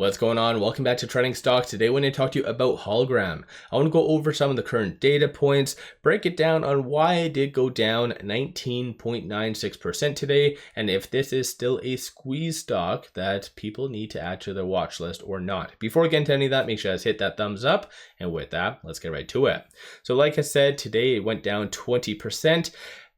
What's going on? Welcome back to Trending Stocks. Today I want to talk to you about Hologram. I want to go over some of the current data points, break it down on why it did go down 19.96% today, and if this is still a squeeze stock that people need to add to their watch list or not. Before we get into any of that, make sure you guys hit that thumbs up, and with that, let's get right to it. So like I said, today it went down 20%.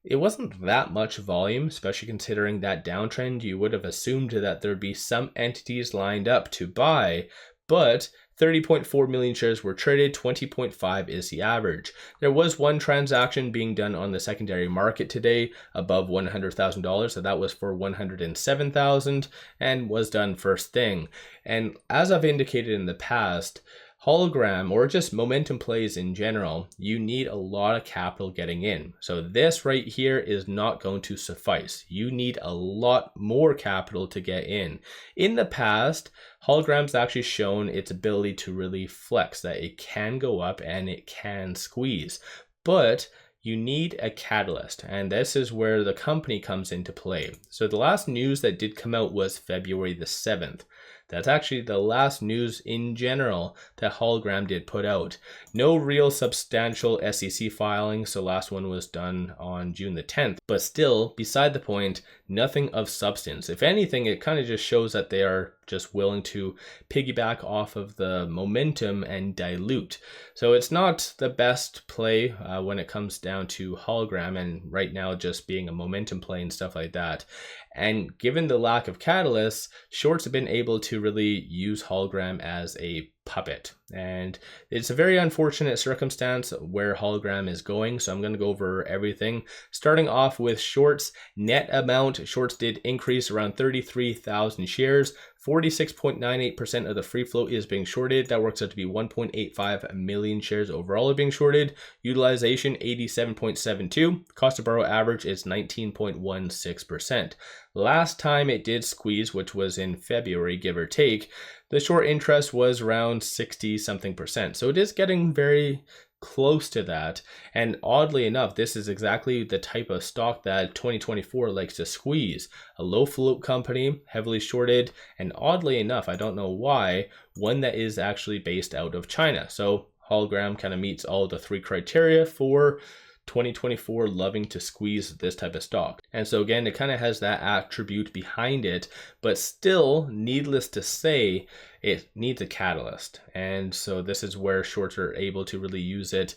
It wasn't that much volume, especially considering that downtrend. You would have assumed that there'd be some entities lined up to buy, but 30.4 million shares were traded, 20.5 is the average. There was one transaction being done on the secondary market today above $100,000, so that was for $107,000 and was done first thing. And as I've indicated in the past, Hologram, or just momentum plays in general, you need a lot of capital getting in. So this right here is not going to suffice. You need a lot more capital to get in. In the past, Hologram's actually shown its ability to really flex, that it can go up and it can squeeze. But you need a catalyst, and this is where the company comes into play. So the last news that did come out was February the 7th. That's actually the last news in general that Hologram did put out. No real substantial SEC filing, so last one was done on June the 10th. But still, beside the point, nothing of substance. If anything, it kind of just shows that they are just willing to piggyback off of the momentum and dilute. So it's not the best play when it comes down to Hologram, and right now just being a momentum play and stuff like that. And given the lack of catalysts, shorts have been able to really use Hologram as a puppet. And it's a very unfortunate circumstance where Hologram is going, so I'm going to go over everything. Starting off with shorts, net amount, shorts did increase around 33,000 shares. 46.98% of the free float is being shorted. That works out to be 1.85 million shares overall are being shorted. Utilization 87.72. Cost to borrow average is 19.16%. Last time it did squeeze, which was in February, give or take, the short interest was around 60 something percent. So it is getting very close to that. And oddly enough, this is exactly the type of stock that 2024 likes to squeeze. A low float company, heavily shorted, and oddly enough, I don't know why, one that is actually based out of China. So Hologram kind of meets all the three criteria for 2024 loving to squeeze this type of stock. And so again, it kind of has that attribute behind it, but still, needless to say, it needs a catalyst. And so this is where shorts are able to really use it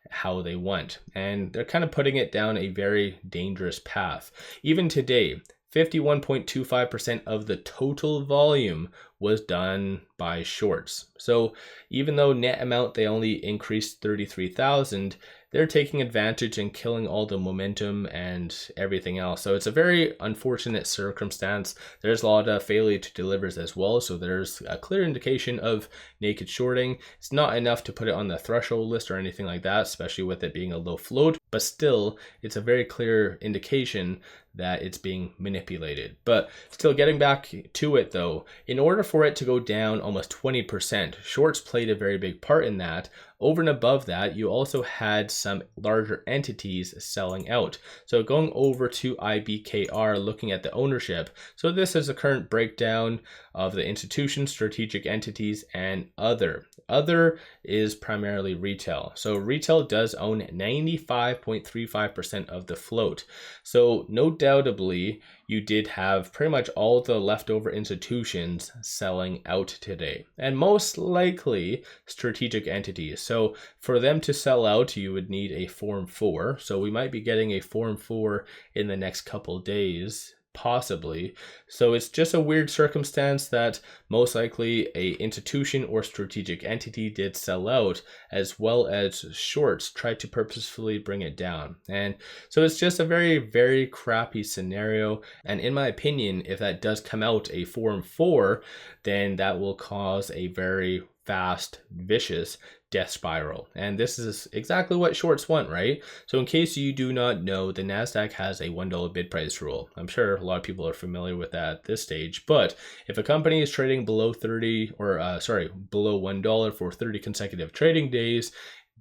how they want. And they're kind of putting it down a very dangerous path. Even today, 51.25% of the total volume was done by shorts. So even though net amount, they only increased 33,000, they're taking advantage and killing all the momentum and everything else. So it's a very unfortunate circumstance. There's a lot of failure to delivers as well. So there's a clear indication of naked shorting. It's not enough to put it on the threshold list or anything like that, especially with it being a low float, but still it's a very clear indication that it's being manipulated. But still, getting back to it though, in order for it to go down almost 20%, shorts played a very big part in that. Over and above that, you also had some larger entities selling out. So going over to IBKR, looking at the ownership. So this is the current breakdown of the institutions, strategic entities, and other. Other is primarily retail. So retail does own 95.35% of the float. So no doubtably, you did have pretty much all the leftover institutions selling out today, and most likely strategic entities. So for them to sell out, you would need a Form 4. So we might be getting a Form 4 in the next couple days, possibly. So it's just a weird circumstance that most likely a institution or strategic entity did sell out, as well as shorts tried to purposefully bring it down. And so it's just a very, very crappy scenario. And in my opinion, if that does come out a Form 4, then that will cause a very fast, vicious death spiral. And this is exactly what shorts want, right? So in case you do not know, the Nasdaq has a $1 bid price rule. I'm sure a lot of people are familiar with that at this stage, but if a company is trading below below $1 for 30 consecutive trading days,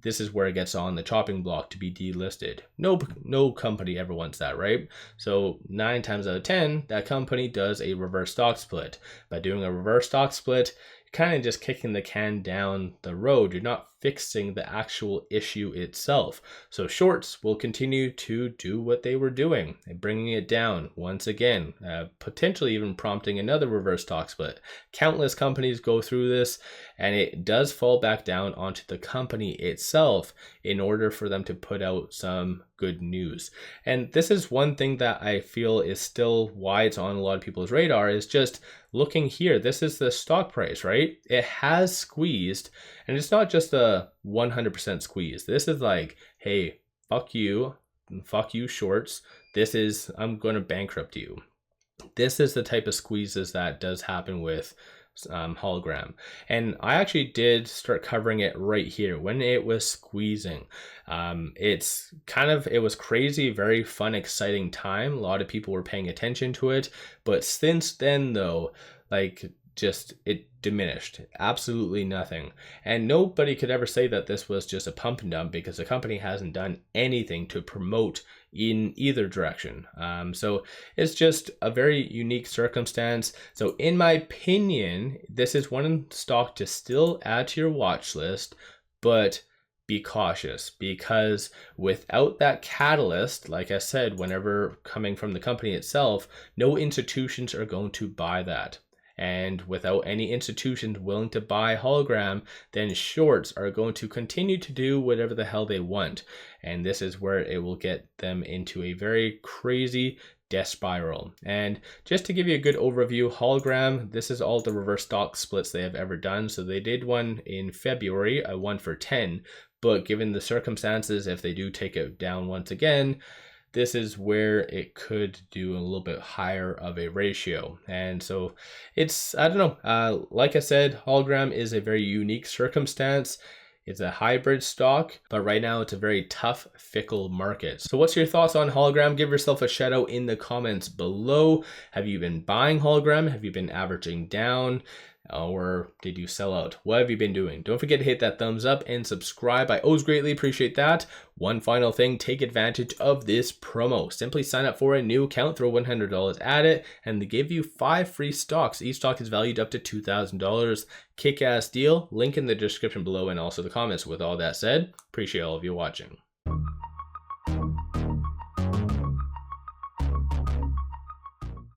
this is where it gets on the chopping block to be delisted. No company ever wants that, right? So 9 times out of 10, that company does a reverse stock split. By doing a reverse stock split, kind of just kicking the can down the road. You're not fixing the actual issue itself. So shorts will continue to do what they were doing and bringing it down once again, potentially even prompting another reverse stock split. Countless companies go through this, and it does fall back down onto the company itself in order for them to put out some good news. And this is one thing that I feel is still why it's on a lot of people's radar, is just looking here. This is the stock price, right? It has squeezed, and it's not just a 100% squeeze. This is like, hey, fuck you shorts. This is, I'm going to bankrupt you. This is the type of squeezes that does happen with Hologram. And I actually did start covering it right here when it was squeezing. It was crazy, very fun, exciting time. A lot of people were paying attention to it, but since then though, it diminished, absolutely nothing. And nobody could ever say that this was just a pump and dump, because the company hasn't done anything to promote in either direction. So it's just a very unique circumstance. So in my opinion, this is one stock to still add to your watch list, but be cautious, because without that catalyst, like I said, whenever coming from the company itself, no institutions are going to buy that. And without any institutions willing to buy Hologram, then shorts are going to continue to do whatever the hell they want. And this is where it will get them into a very crazy death spiral. And just to give you a good overview, Hologram, this is all the reverse stock splits they have ever done. So they did one in February, a 1-for-10, but given the circumstances, if they do take it down once again, this is where it could do a little bit higher of a ratio. And so it's, I don't know, like I said, Hologram is a very unique circumstance. It's a hybrid stock, but right now it's a very tough, fickle market. So what's your thoughts on Hologram? Give yourself a shout out in the comments below. Have you been buying Hologram? Have you been averaging down? Or did you sell out? What have you been doing? Don't forget to hit that thumbs up and subscribe. I always greatly appreciate that. One final thing, take advantage of this promo. Simply sign up for a new account, throw $100 at it, and they give you 5 free stocks. Each stock is valued up to $2,000. Kick-ass deal. Link in the description below and also the comments. With all that said, appreciate all of you watching.